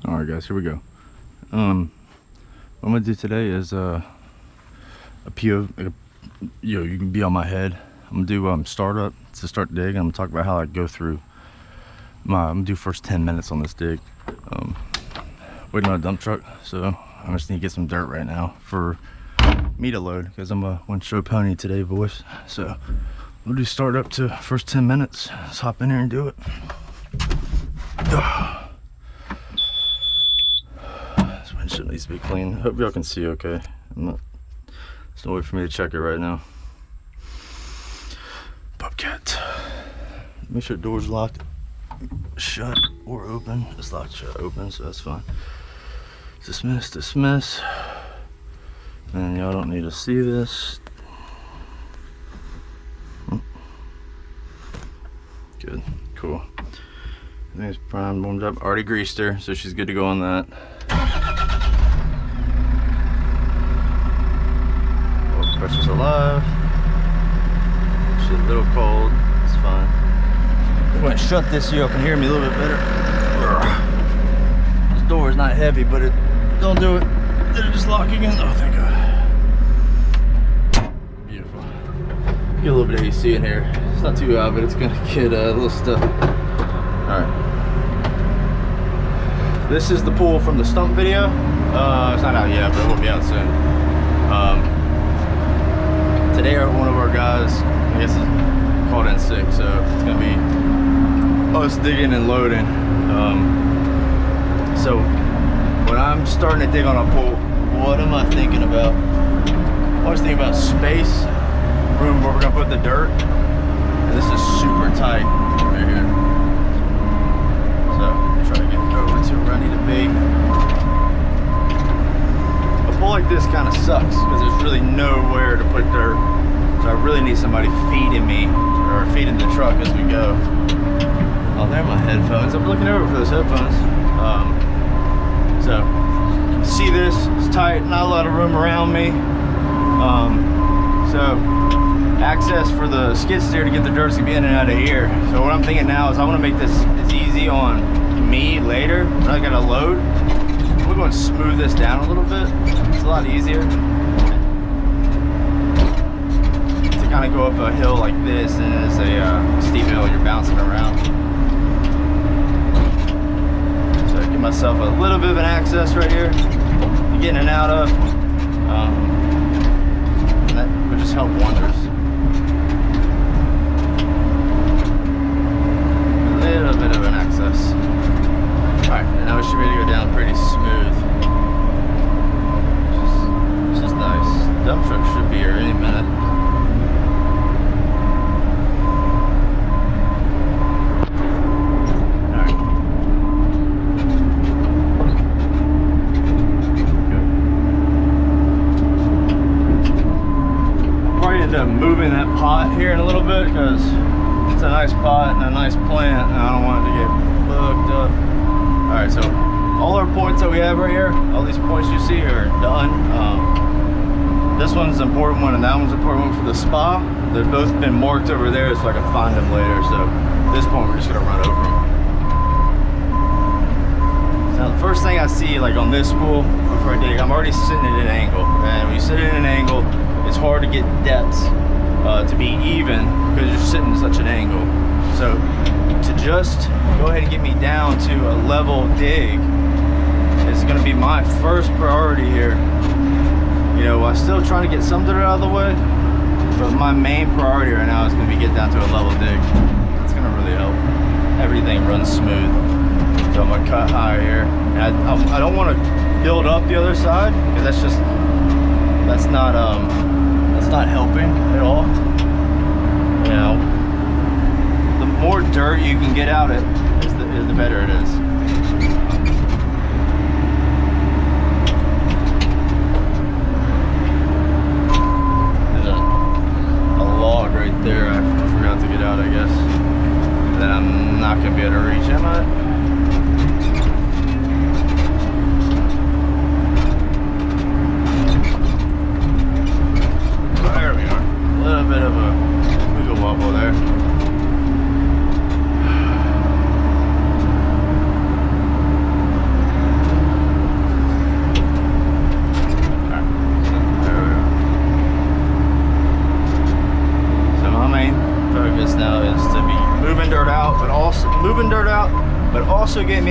All right, guys, here we go. What I'm gonna do today is a POV. You can be on my head. I'm gonna do startup to start dig. I'm gonna talk about how I go through I'm gonna do first 10 minutes on this dig. Waiting on a dump truck, so I just need to get some dirt right now for me to load because I'm a one-show pony today, boys. So we'll do startup to first 10 minutes. Let's hop in here and do it. This windshield needs to be clean. Hope y'all can see okay. There's no way for me to check it right now. Bobcat. Make sure the door's locked shut or open. It's locked shut open, so that's fine. Dismiss, dismiss. And y'all don't need to see this. Good, cool. I think it's primed, warmed up. Already greased her, so she's good to go on that. Oil pressure's alive. She's a little cold. It's fine. I'm going to shut this so you can hear me a little bit better. This door is not heavy, but it don't do it. Did it just lock again? Oh, thank God. Beautiful. Get a little bit of AC in here. It's not too hot, but it's gonna get a little stuff. All right. This is the pool from the stump video. It's not out yet, but it will be out soon. Today, one of our guys, I guess, is called in sick, so it's gonna be us digging and loading. So when I'm starting to dig on a pool, what am I thinking about? I always think about space, room where we're gonna put the dirt. And this is super tight right here. So try to get over to where I need to be. A pool like this kind of sucks because there's really nowhere to put dirt. So I really need somebody feeding me or feeding the truck as we go. Oh, there are my headphones. I'm looking over for those headphones. So see this, it's tight, not a lot of room around me. So access for the skid steer to get the dirt to be in and out of here. So what I'm thinking now is I want to make this as easy on me later when I gotta load. We're going to smooth this down a little bit. It's a lot easier to kind of go up a hill like this, and it's a steep hill you're bouncing around. Give myself a little bit of an access right here to get in and out of, and that would just help wonders. A little bit of an access. Alright, and now we should be able to go down pretty smooth. Which is nice. Dump truck should be here any minute. Moving that pot here in a little bit because it's a nice pot and a nice plant, and I don't want it to get booked up. All right, so all our points that we have right here, all these points you see are done. This one's an important one and that one's an important one for the spa. They've both been marked over there so I can find them later. So at this point, we're just gonna run over them. Now the first thing I see, like on this pool before I dig, I'm already sitting at an angle, and when you sit at an angle, it's hard to get depths to be even because you're sitting at such an angle. So to just go ahead and get me down to a level dig is going to be my first priority here. You know, I'm still trying to get some dirt out of the way, but my main priority right now is going to be get down to a level dig. It's going to really help. Everything runs smooth. So I'm going to cut high here. And I don't want to build up the other side because that's not helping at all. You know, the more dirt you can get out of it, the better it is. There's a log right there I forgot to get out, I guess. That I'm not gonna be able to reach, am I?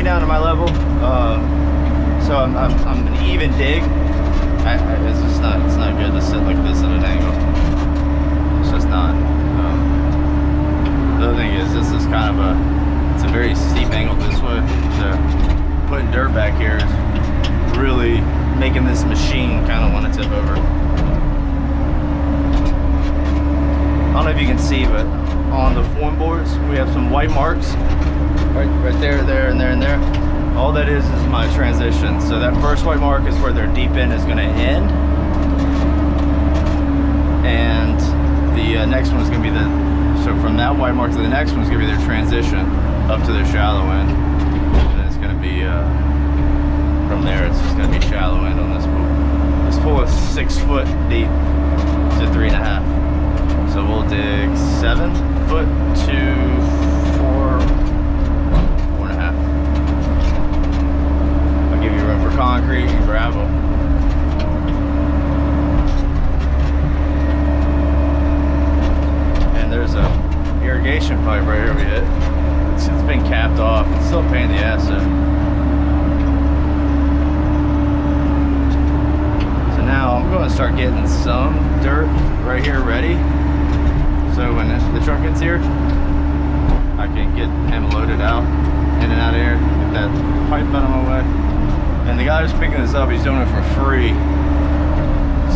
down to my level. So I'm an even dig. It's just not, it's not good to sit like this at an angle. It's just not. The other thing is, this is kind of it's a very steep angle this way. So putting dirt back here is really making this machine kind of want to tip over. I don't know if you can see, but on the form boards, we have some white marks right there, there, and there, and there. All that is my transition. So that first white mark is where their deep end is going to end, and the next one is going to be so from that white mark to the next one is going to be their transition up to their shallow end, and it's going to be from there. It's just going to be shallow end on this pool. This pool is 6 foot deep to 3.5. So we'll dig 7 foot to 4.5. I'll give you room for concrete and gravel. And there's a irrigation pipe right here we hit. It's been capped off. It's still a pain in the ass though. So now I'm going to start getting some dirt right here ready. So when the truck gets here, I can get him loaded out, in and out of here, get that pipe out of my way. And the guy who's picking this up, he's doing it for free.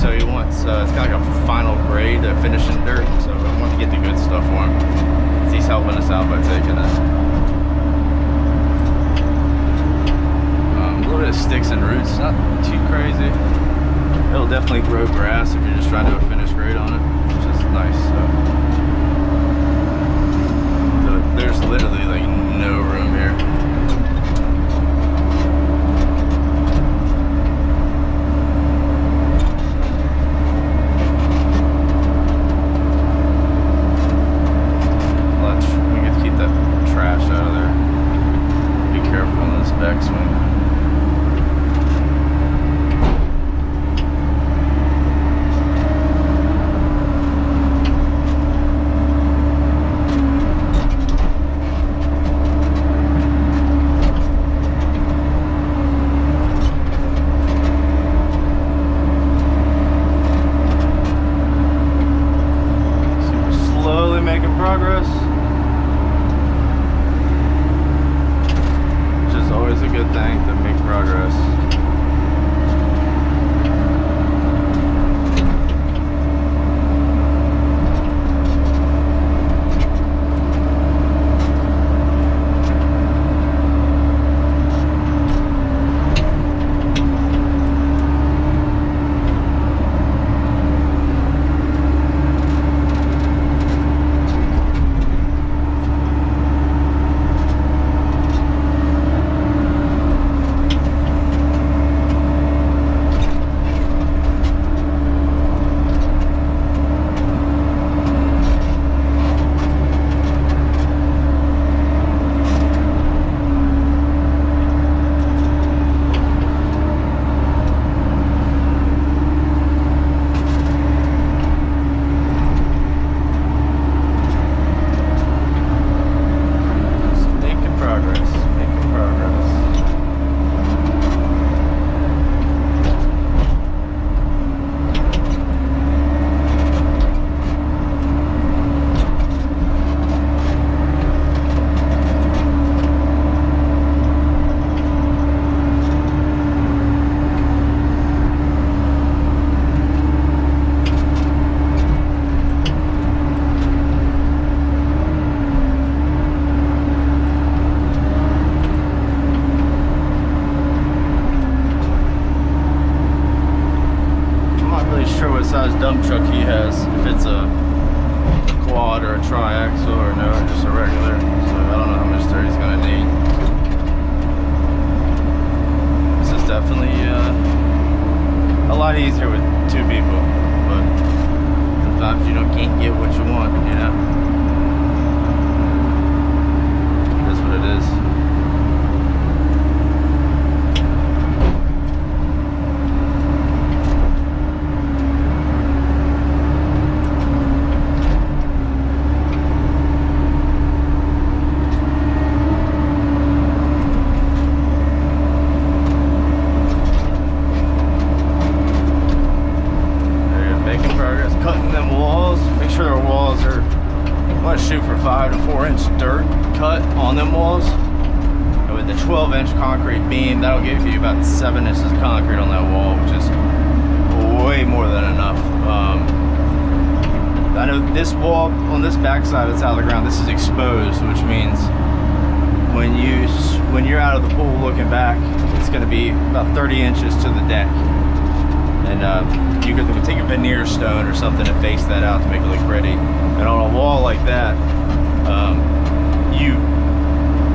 So he wants, it's kind of like a final grade of finishing dirt. So I want to get the good stuff for him. So he's helping us out by taking it. A little bit of sticks and roots, not too crazy. It'll definitely grow grass if you're just trying to do a finished grade on it, which is nice. So. There's literally like no room here. Clutch. We get to keep that trash out of there. Be careful on this backswing. size dump truck he has, if it's a quad or a tri-axle or no, just a regular. So I don't know how much dirt he's gonna need. This is definitely a lot easier with two people, but sometimes you can't get what you want, you know. That's what it is. concrete beam. That'll give you about 7 inches of concrete on that wall, which is way more than enough. I know this wall on this backside that's out of the ground, this is exposed, which means when you're out of the pool looking back, it's going to be about 30 inches to the deck. And you could take a veneer stone or something to face that out to make it look pretty. And on a wall like that,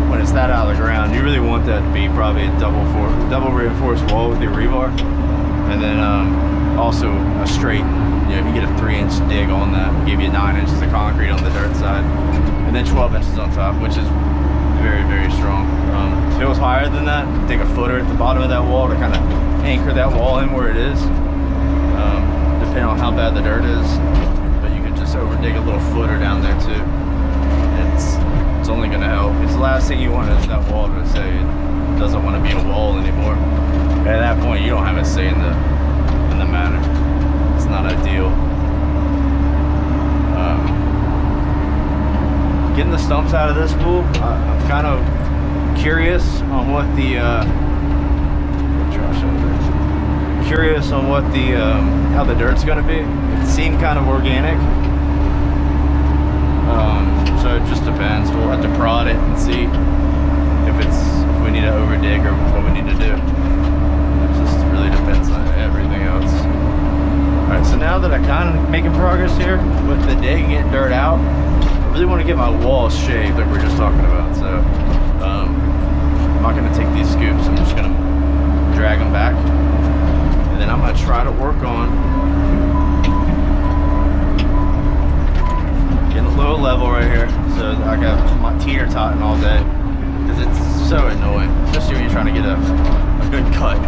when it's that out of the ground, you really want that to be probably a double reinforced wall with your rebar, and then also a straight. If you get a 3-inch dig on that, it'll give you 9 inches of concrete on the dirt side, and then 12 inches on top, which is very, very strong. If it was higher than that, take a footer at the bottom of that wall to kind of anchor that wall in where it is, depending on how bad the dirt is. But you can just over dig a little footer down there too. It's only going to help. It's the last thing you want is that wall to say it doesn't want to be a wall anymore. At that point, you don't have a say in the matter. It's not ideal. Getting the stumps out of this pool, I'm kind of curious on what the how the dirt's going to be. It seemed kind of organic. So it just depends. We'll have to prod it and see if we need to over dig or what we need to do. It just really depends on everything else. Alright, so now that I'm kind of making progress here with the dig and getting dirt out, I really want to get my walls shaved like we were just talking about. So I'm not going to take these scoops, I'm just going to drag them back, and then I'm going to try to work on getting a low level right here, so I got my teeter-totting all day, because it's so annoying, especially when you're trying to get a good cut.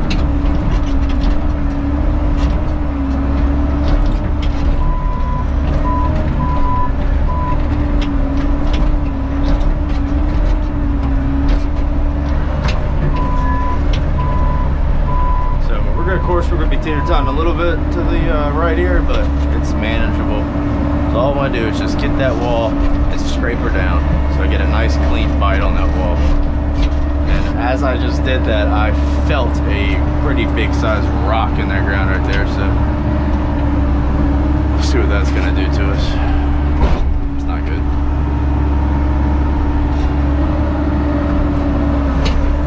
Of course, we're going to be teeter-totting a little bit to the right here, but it's manageable. So all I want to do is just get that wall and scrape her down so I get a nice clean bite on that wall. And as I just did that, I felt a pretty big sized rock in that ground right there, so we'll see what that's going to do to us. It's not good.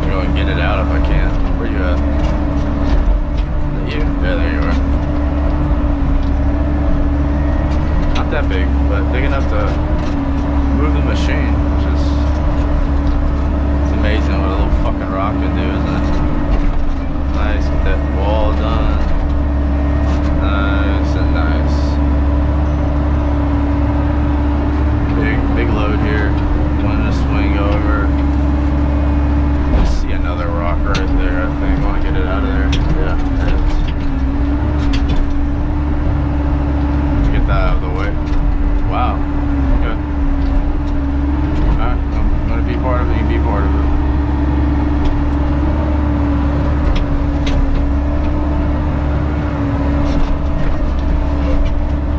I'm going to get it out if I can. Where you at? Yeah, there you are. Not that big, but big enough to move the machine, which is, it's amazing what a little fucking rock can do, isn't it? Nice, get that wall done. Nice and nice. Big load here. Wanting to swing over. Just see another rock right there, I think. I want to get it out of there. Yeah, there it is. Out of the way. Wow. Good. Alright, I'm gonna be part of it, you can be part of it.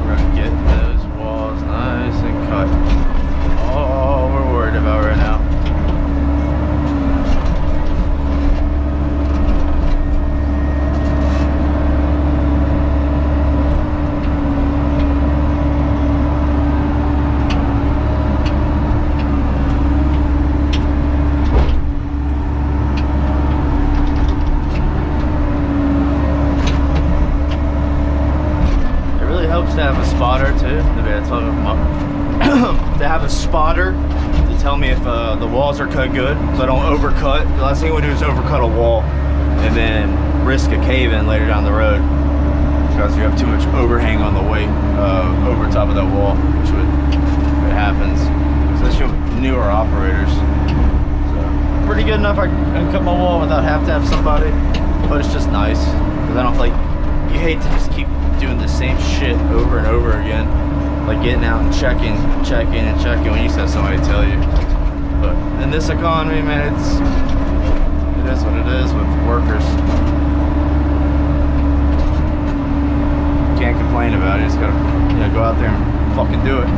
We're gonna get those walls nice and cut. All we're worried about right now. To have a spotter too, to have a spotter to tell me if the walls are cut good, so I don't overcut. The last thing I would do is overcut a wall and then risk a cave-in later down the road because you have too much overhang on the weight over top of that wall, which it happens, especially with newer operators. So pretty good enough I can cut my wall without having to have somebody, but it's just nice because I don't feel like you hate to just keep doing the same shit over and over again, like getting out and checking when you just have somebody tell you. But in this economy, man, it is what it is with workers. Can't complain about it. You just gotta go out there and fucking do it.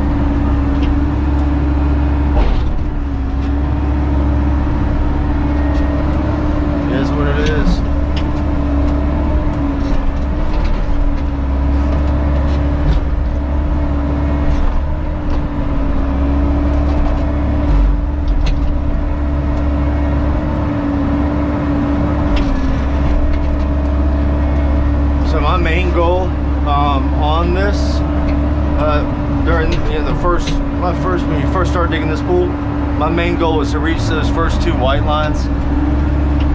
when you first start digging this pool, my main goal was to reach those first 2 white lines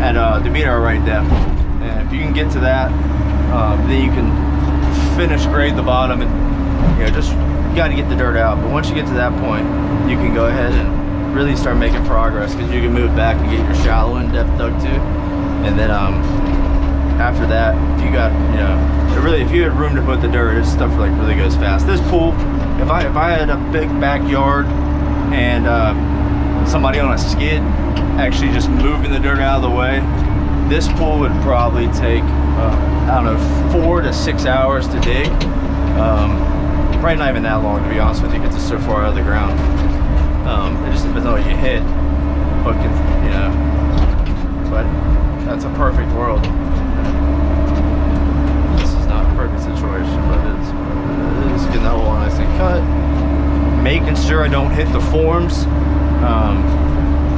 and to be at our right depth. And if you can get to that, then you can finish grade the bottom, and just you got to get the dirt out. But once you get to that point, you can go ahead and really start making progress, because you can move back and get your shallow in depth dug too. And then after that, if you got if you had room to put the dirt, this stuff like really goes fast. This pool, if I had a big backyard and somebody on a skid actually just moving the dirt out of the way, this pool would probably take I don't know, 4 to 6 hours to dig. Probably not even that long, to be honest with you, because it's so far out of the ground. It just depends on what you hit, but but that's a perfect world. This is not a perfect situation, but it is getting that hole nice and cut, making sure I don't hit the forms.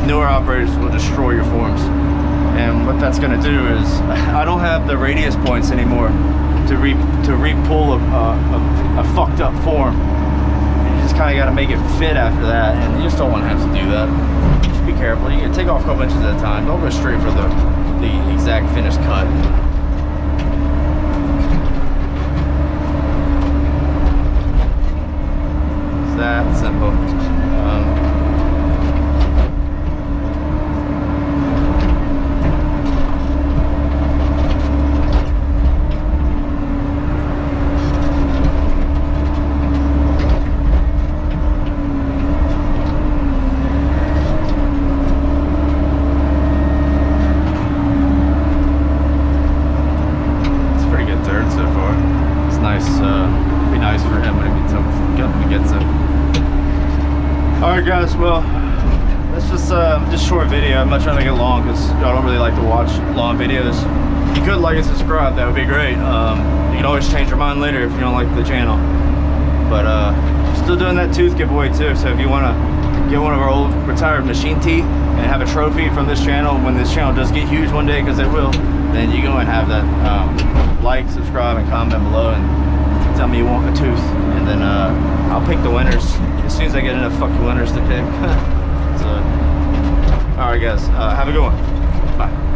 Newer operators will destroy your forms, and what that's going to do is I don't have the radius points anymore to re-pull a fucked up form. You just kind of got to make it fit after that, and you just don't want to have to do that. Just be careful. You can take off a couple inches at a time. Don't go straight for the exact finished cut. It's that simple. Alright guys, well, that's just short video. I'm not trying to make it long because y'all don't really like to watch long videos. If you could like and subscribe, that would be great. You can always change your mind later if you don't like the channel. But still doing that tooth giveaway too, so if you want to get one of our old retired machine teeth and have a trophy from this channel when this channel does get huge one day, because it will, then you go and have that. Like, subscribe, and comment below and tell me you want a tooth, and then I'll pick the winners as soon as I get enough fucking winners to pick. So, alright guys, have a good one. Bye.